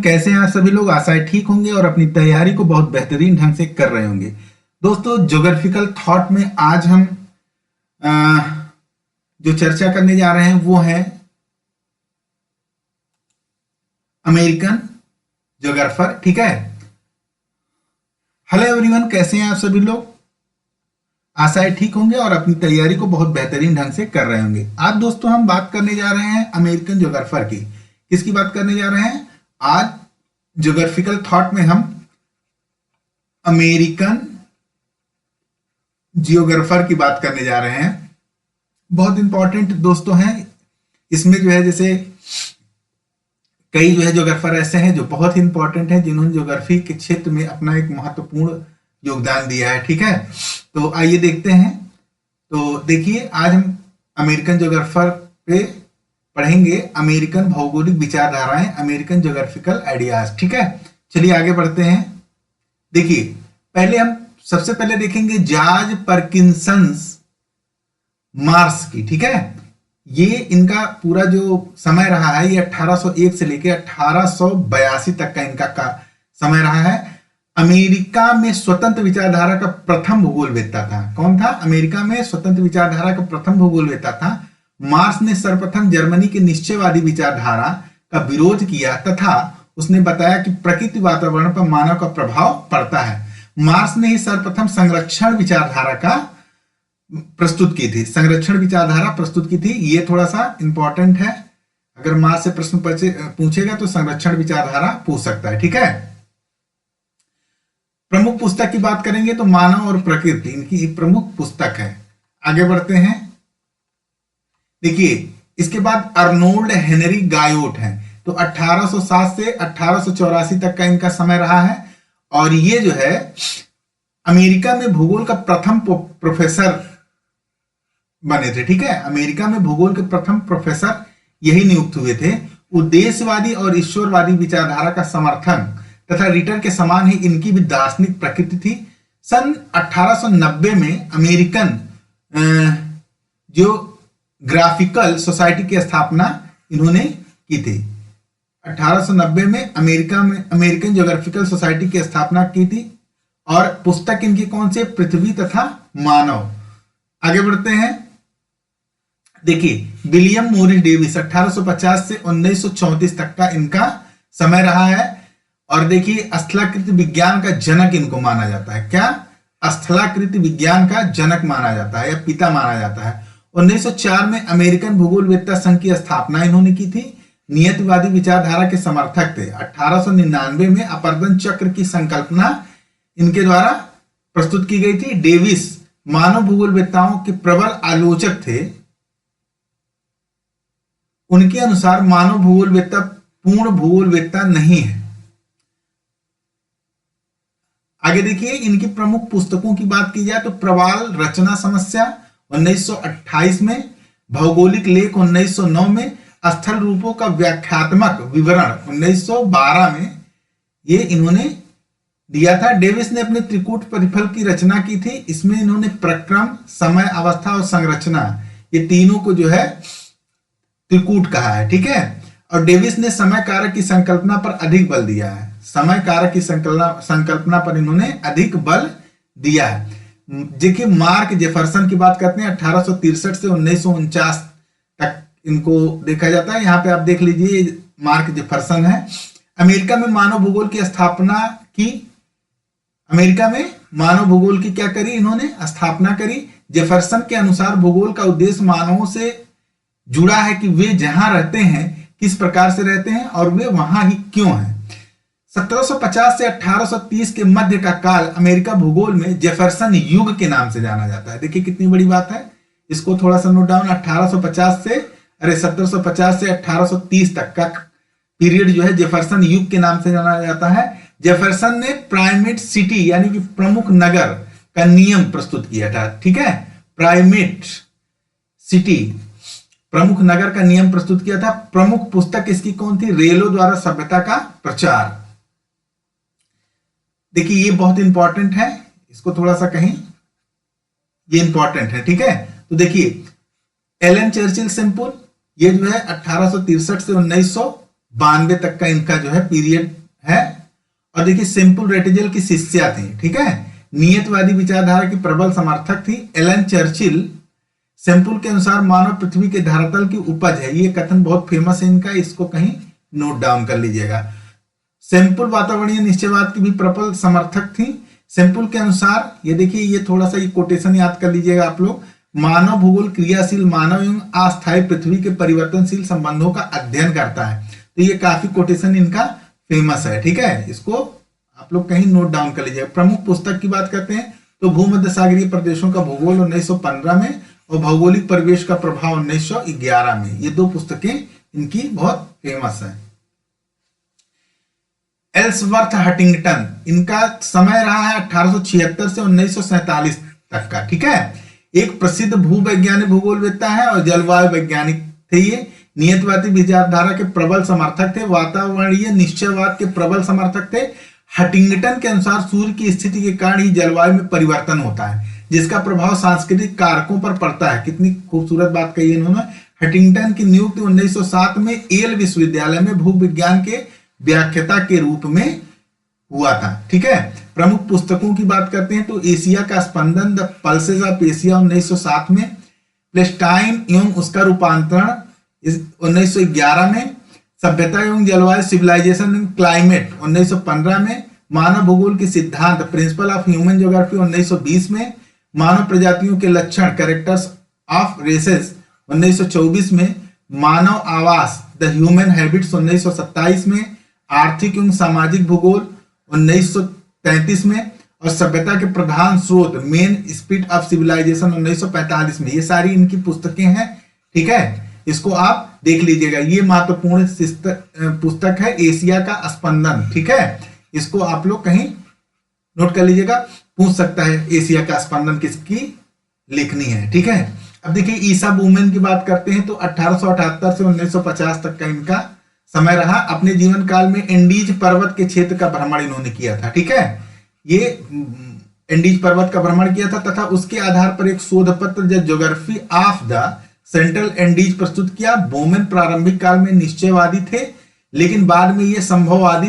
कैसे हैं आप सभी लोग। आशा है ठीक होंगे और अपनी तैयारी को बहुत बेहतरीन ढंग से कर रहे होंगे। दोस्तों, ज्योग्राफिकल थॉट में आज हम अ, जो चर्चा करने जा रहे हैं वो है अमेरिकन ज्योग्राफर। ठीक है। हेलो एवरीवन, कैसे हैं आप सभी लोग। आशा है ठीक होंगे और अपनी तैयारी को बहुत बेहतरीन ढंग से कर रहे होंगे। आज दोस्तों हम बात करने जा रहे हैं अमेरिकन ज्योग्राफर की। किसकी बात करने जा रहे हैं आज ज्योग्राफिकल थॉट में? हम अमेरिकन जियोग्राफर की बात करने जा रहे हैं। बहुत इंपॉर्टेंट दोस्तों हैं। इसमें जो है जैसे कई जो है ज्योग्राफर ऐसे हैं जो बहुत ही इंपॉर्टेंट हैं, जिन्होंने ज्योग्राफी के क्षेत्र में अपना एक महत्वपूर्ण योगदान दिया है। ठीक है, तो आइए देखते हैं। तो देखिए, आज हम अमेरिकन ज्योग्राफर पे पढ़ेंगे अमेरिकन भौगोलिक विचारधाराएं, अमेरिकन ज्योग्राफिकल आइडियाज। ठीक है, चलिए आगे बढ़ते हैं। देखिए, पहले हम सबसे पहले देखेंगे जॉर्ज पर्किंसंस मार्स की। ठीक है, ये इनका पूरा जो समय रहा है ये 1801 से लेकर 1882 तक का इनका समय रहा है। अमेरिका में स्वतंत्र विचारधारा का प्रथम भूगोलवेत्ता था। कौन था? अमेरिका में स्वतंत्र विचारधारा का प्रथम भूगोलवेत्ता था। मार्स ने सर्वप्रथम जर्मनी की निश्चयवादी विचारधारा का विरोध किया तथा उसने बताया कि प्रकृति वातावरण पर मानव का प्रभाव पड़ता है। मार्स ने ही सर्वप्रथम संरक्षण विचारधारा का प्रस्तुत की थी। संरक्षण विचारधारा प्रस्तुत की थी। ये थोड़ा सा इंपॉर्टेंट है, अगर मार्स से प्रश्न पूछेगा तो संरक्षण विचारधारा पूछ सकता है। ठीक है, प्रमुख पुस्तक की बात करेंगे तो मानव और प्रकृति इनकी एक प्रमुख पुस्तक है। आगे बढ़ते हैं। देखिए, इसके बाद अर्नोल्ड हेनरी गायोट है। तो 1807 से 1884 तक का इनका समय रहा है और ये जो है अमेरिका में भूगोल का प्रथम प्रोफेसर बने थे। ठीक है, अमेरिका में भूगोल के प्रथम प्रोफेसर यही नियुक्त हुए थे। उद्देश्यवादी और ईश्वरवादी विचारधारा का समर्थन तथा रिटर के समान ही इनकी भी दार्शनिक प्रकृति थी। सन 1890 में अमेरिकन जो ग्राफिकल सोसाइटी की स्थापना इन्होंने की थी। 1890 में अमेरिकन ज्योग्राफिकल सोसाइटी की स्थापना की थी और पुस्तक इनकी कौन सी? पृथ्वी तथा मानव। आगे बढ़ते हैं। देखिए, विलियम मोरिस डेविस 1850 से 1934 तक का इनका समय रहा है और देखिए, स्थलाकृत विज्ञान का जनक इनको माना जाता है। क्या? स्थलाकृत विज्ञान का जनक माना जाता है या पिता माना जाता है। 1904 में अमेरिकन भूगोलवेत्ता संघ की स्थापना इन्होंने की थी। नियतिवादी विचारधारा के समर्थक थे। 1899 में अपर्दन चक्र की संकल्पना इनके द्वारा प्रस्तुत की गई थी। डेविस मानव भूगोलवेत्ताओं के प्रबल आलोचक थे। उनके अनुसार मानव भूगोलवेत्ता पूर्ण भूगोलवेत्ता नहीं है। आगे देखिए, इनकी प्रमुख पुस्तकों की बात की जाए तो प्रवाल रचना समस्या 1928 में, भौगोलिक लेख 1909 में, स्थल रूपों का व्याख्यात्मक विवरण 1912 में ये इन्होंने दिया था। डेविस ने अपने त्रिकूट परिफल की रचना की थी। इसमें इन्होंने प्रक्रम, समय, अवस्था और संरचना ये तीनों को जो है त्रिकूट कहा है। ठीक है, और डेविस ने समय कारक की संकल्पना पर अधिक बल दिया है। समय कारक की संकल्पना पर इन्होंने अधिक बल दिया है। देखिए, मार्क जेफरसन की बात करते हैं। 1863 से 1949 तक इनको देखा जाता है। यहाँ पे आप देख लीजिए, मार्क जेफरसन है। अमेरिका में मानव भूगोल की स्थापना की। अमेरिका में मानव भूगोल की क्या करी? इन्होंने स्थापना करी। जेफरसन के अनुसार भूगोल का उद्देश्य मानवों से जुड़ा है कि वे जहां रहते हैं किस प्रकार से रहते हैं और वे वहां ही क्यों हैं। 1750 से 1830 के मध्य का काल अमेरिका भूगोल में जेफरसन युग के नाम से जाना जाता है। देखिए कितनी बड़ी बात है, इसको थोड़ा सा नोट डाउन। 1750 से 1830 तक का पीरियड जो है जेफरसन युग के नाम से जाना जाता है। जेफरसन ने प्राइमेट सिटी यानी कि प्रमुख नगर का नियम प्रस्तुत किया था। ठीक है, प्राइमेट सिटी, प्रमुख नगर का नियम प्रस्तुत किया था। प्रमुख पुस्तक इसकी कौन थी? रेलो द्वारा सभ्यता का प्रचार। देखिए, ये बहुत इंपॉर्टेंट है, इसको थोड़ा सा कहीं, ये इंपॉर्टेंट है। ठीक है, तो देखिए, एलन चर्चिल सिंपल, ये जो है 1863 से 92 तक का इनका जो है पीरियड है। और देखिए सिंपल रेटिजल की शिष्या थी, ठीक है, नियतवादी विचारधारा की प्रबल समर्थक थी। एलन चर्चिल सिंपल के अनुसार मानव पृथ्वी के धरातल की उपज है, ये कथन बहुत फेमस है इनका, इसको कहीं नोट डाउन कर लीजिएगा। सिंपल वातावरणीय निश्चयवाद की भी प्रबल समर्थक थी। सिंपल के अनुसार ये देखिए, ये थोड़ा सा ये कोटेशन याद कर लीजिएगा आप लोग, मानव भूगोल क्रियाशील मानव एवं अस्थायी पृथ्वी के परिवर्तनशील संबंधों का अध्ययन करता है। तो ये काफी कोटेशन इनका फेमस है, ठीक है, इसको आप लोग कहीं नोट डाउन कर लीजिएगा। प्रमुख पुस्तक की बात करते हैं तो भूमध्य सागरीय प्रदेशों का भूगोल 1915 में और भौगोलिक परिवेश का प्रभाव 1911 में, ये दो पुस्तकें इनकी बहुत फेमस है। एल्सवर्थ हंटिंगटन, इनका समय रहा है 1876 से 1947 तक का, ठीक है, एक प्रसिद्ध भूवैज्ञानिक भूगोलवेत्ता है और जलवायु वैज्ञानिक थे। ये नियतवादी विचारधारा के प्रबल समर्थक थे, वातावरणीय निश्चयवाद के प्रबल समर्थक थे। हंटिंगटन के अनुसार सूर्य की स्थिति के कारण ही जलवायु में परिवर्तन होता है, जिसका प्रभाव सांस्कृतिक कारकों पर पड़ता है। कितनी खूबसूरत बात कही इन्होंने। हंटिंगटन की नियुक्ति 1907 में येल विश्वविद्यालय में भूविज्ञान के व्याख्याता के रूप में हुआ था, ठीक है। प्रमुख पुस्तकों की बात करते हैं तो एशिया का स्पंदन, द पल्सेस ऑफ एशिया 1907 में, प्लेस्टाइन एवं उसका रूपांतरण 1911 में, सभ्यता एवं जलवायु सिविलाइजेशन एंड क्लाइमेट 1915 में, मानव भूगोल के सिद्धांत प्रिंसिपल ऑफ ह्यूमन ज्योग्राफी 1920 में, मानव प्रजातियों के लक्षण कैरेक्टर्स ऑफ रेसेस 1924 में, मानव आवास द ह्यूमन हैबिट्स 1927 में, आर्थिक एवं सामाजिक भूगोल 1933 में और सभ्यता के प्रधान स्रोत मेन स्पिरिट ऑफ सिविलाइजेशन 1945 में। ये सारी इनकी पुस्तकें हैं, ठीक है, इसको आप देख लीजिएगा। ये महत्वपूर्ण पुस्तक है एशिया का स्पंदन, ठीक है, इसको आप लोग कहीं नोट कर लीजिएगा, पूछ सकता है एशिया का स्पंदन किसकी लिखनी है, ठीक है। अब देखिए ईसा बूमेन की बात करते हैं तो 1878 से 1950 तक का इनका समय रहा। अपने जीवन काल में एंडीज पर्वत के क्षेत्र का भ्रमण इन्होंने किया था, ठीक है, ये एंडीज पर्वत का भ्रमण किया था तथा उसके आधार पर एक शोध पत्र the geography of the central Andes प्रस्तुत किया। बोमेन प्रारंभिक काल में निश्चयवादी थे, लेकिन बाद में ये संभववाद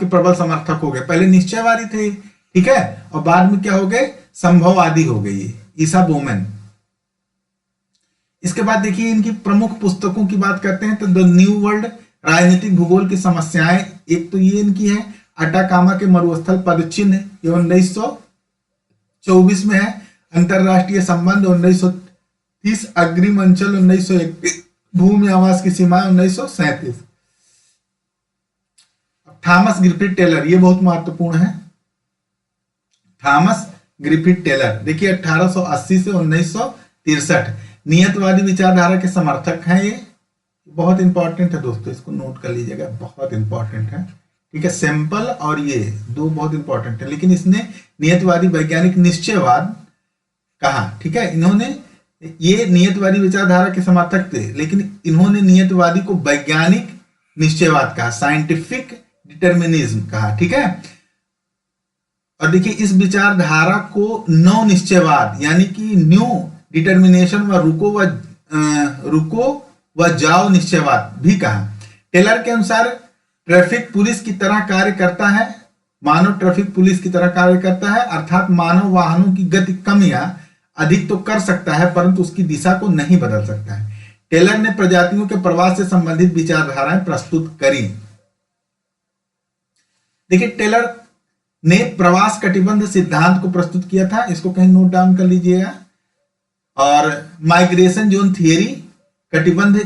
के प्रबल समर्थक हो गए। पहले निश्चयवादी थे, ठीक है, और बाद में क्या हो गए, संभववादी हो गए ये ईसा बोमेन। इसके बाद देखिए इनकी प्रमुख पुस्तकों की बात करते हैं तो द न्यू वर्ल्ड, राजनीतिक भूगोल की समस्याएं, एक तो ये इनकी है, अटाकामा के मरुस्थल पदचिन्ह, ये 1924 में है, अंतरराष्ट्रीय संबंध 1930, अग्रिम अंचल 1931, भूमि आवास की सीमाएं 1937। थॉमस ग्रिफिथ टेलर, ये बहुत महत्वपूर्ण है, थॉमस ग्रिफिथ टेलर, देखिए 1880 से 1963, नियतवादी विचारधारा के समर्थक हैं। ये बहुत इंपॉर्टेंट है दोस्तों, इसको नोट कर लीजिएगा, बहुत इंपॉर्टेंट है, ठीक है। सिंपल और ये दो बहुत इंपॉर्टेंट है, लेकिन इसने नियतवादी वैज्ञानिक निश्चयवाद कहा, ठीक है। इन्होंने ये नियतवादी विचारधारा के समर्थक थे, लेकिन इन्होंने नियतवादी को वैज्ञानिक निश्चयवाद कहा, साइंटिफिक डिटर्मिनिज्म कहा, ठीक है। और देखिए इस विचारधारा को नव निश्चयवाद यानी कि न्यू डिटर्मिनेशन व रुको व जाओ निश्चयवाद भी कहा। टेलर के अनुसार ट्रैफिक पुलिस की तरह कार्य करता है, मानव ट्रैफिक पुलिस की तरह कार्य करता है, अर्थात मानव वाहनों की गति कम या अधिक तो कर सकता है परंतु उसकी दिशा को नहीं बदल सकता है। टेलर ने प्रजातियों के प्रवास से संबंधित विचारधाराएं प्रस्तुत करी। देखिए टेलर ने प्रवास कटिबंध सिद्धांत को प्रस्तुत किया था, इसको कहीं नोट डाउन कर लीजिएगा। और माइग्रेशन जोन थियरी, कटिबंध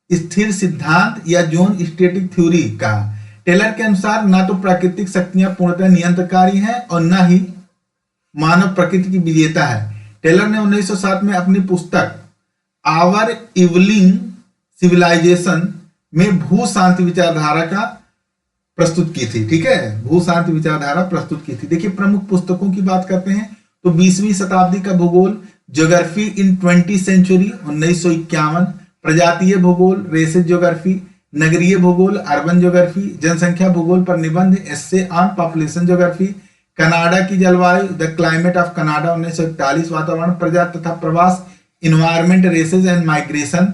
स्थिर सिद्धांत या जोन स्टेटिक थ्योरी का। टेलर के अनुसार ना तो प्राकृतिक शक्तियां पूर्णतः नियंत्रकारी हैं और ना ही मानव प्रकृति की विजेता है। टेलर ने 1907 में अपनी पुस्तक आवर इवलिंग सिविलाइजेशन में भू शांति विचारधारा का प्रस्तुत की थी, ठीक है, भू शांति विचारधारा प्रस्तुत की थी। देखिए प्रमुख पुस्तकों की बात करते हैं तो 20वीं शताब्दी का भूगोल, ज्योग्राफी इन 20th सेंचुरी 1951, प्रजातीय भूगोल, रेसेस ज्योग्राफी, नगरीय भूगोल, अर्बन ज्योग्राफी, जनसंख्या भूगोल पर निबंध, एस्से ऑन पॉपुलेशन ज्योग्राफी, कनाडा की जलवायु, द क्लाइमेट ऑफ कनाडा 1941, वातावरण, प्रजा तथा प्रवास, environment, races and migration,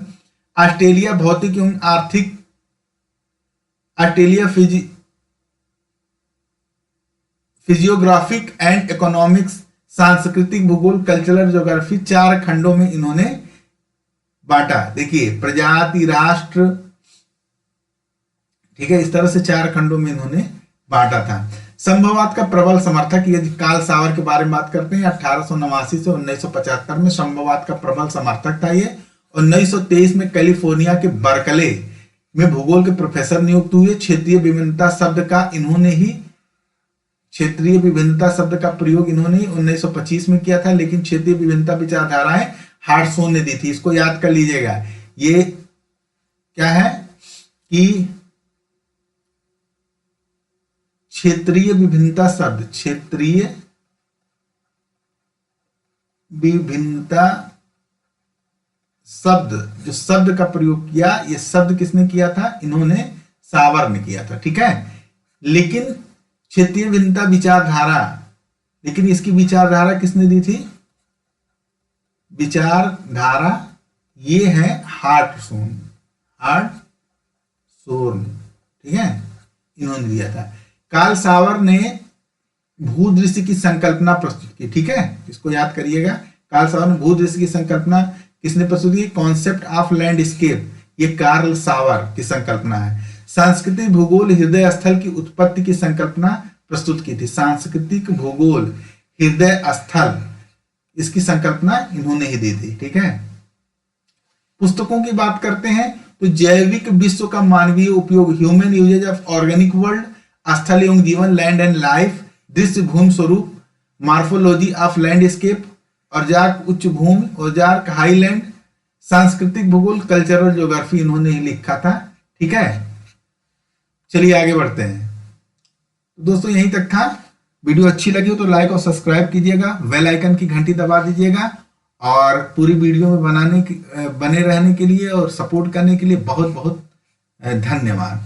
Australia भौतिक एवं आर्थिक, ऑस्ट्रेलिया फिजियोग्राफिक एंड इकोनॉमिक्स, सांस्कृतिक भूगोल, कल्चरल ज्योग्राफी, 4 खंडों में इन्होंने बांटा। देखिए प्रजाति, राष्ट्र, ठीक है, इस तरह से 4 खंडों में इन्होंने बांटा था। संभववाद का प्रबल समर्थक, यदि कार्ल सावर के बारे में बात करते हैं, 1889 से 1975 में संभववाद का प्रबल समर्थक था ये। 1923 में कैलिफोर्निया के बर्कले में भूगोल के प्रोफेसर नियुक्त हुए। क्षेत्रीय विभिन्नता शब्द का इन्होंने ही, क्षेत्रीय विभिन्नता शब्द का प्रयोग इन्होंने 1925 में किया था, लेकिन क्षेत्रीय विभिन्नता विचारधाराएं हार्टसोन ने दी थी। इसको याद कर लीजिएगा। ये क्या है कि क्षेत्रीय विभिन्नता शब्द, क्षेत्रीय विभिन्नता शब्द, जो शब्द का प्रयोग किया, ये शब्द किसने किया था? इन्होंने, सावर ने किया था, ठीक है। लेकिन क्षेत्रीय विभिन्नता विचारधारा, लेकिन इसकी विचारधारा किसने दी थी? विचारधारा ये है हार्टसोन, ठीक है, इन्होंने दिया था। कार्ल सावर ने भूदृश्य की संकल्पना प्रस्तुत की, ठीक है, इसको याद करिएगा। कार्ल सावर ने भूदृश्य की संकल्पना किसने प्रस्तुत की? कॉन्सेप्ट ऑफ लैंडस्केप, ये कार्ल सावर की संकल्पना है। सांस्कृतिक भूगोल हृदय स्थल की उत्पत्ति की संकल्पना प्रस्तुत की थी। सांस्कृतिक भूगोल हृदय स्थल, इसकी संकल्पना इन्होंने ही दी थी, ठीक है। पुस्तकों की बात करते हैं तो जैविक विश्व का मानवीय उपयोग, human uses of organic world, स्थल एवं जीवन, लैंड एंड लाइफ, दृश्य भूमि स्वरूप, मार्फोलॉजी ऑफ लैंडस्केप, औजार्क उच्च भूमि, औजार्क हाईलैंड, सांस्कृतिक भूगोल, कल्चरल ज्योग्राफी इन्होंने ही लिखा था, ठीक है। चलिए आगे बढ़ते हैं। दोस्तों यहीं तक था। वीडियो अच्छी लगी हो तो लाइक और सब्सक्राइब कीजिएगा, बेल आइकन की घंटी दबा दीजिएगा, और पूरी वीडियो में बने रहने के लिए और सपोर्ट करने के लिए बहुत बहुत धन्यवाद।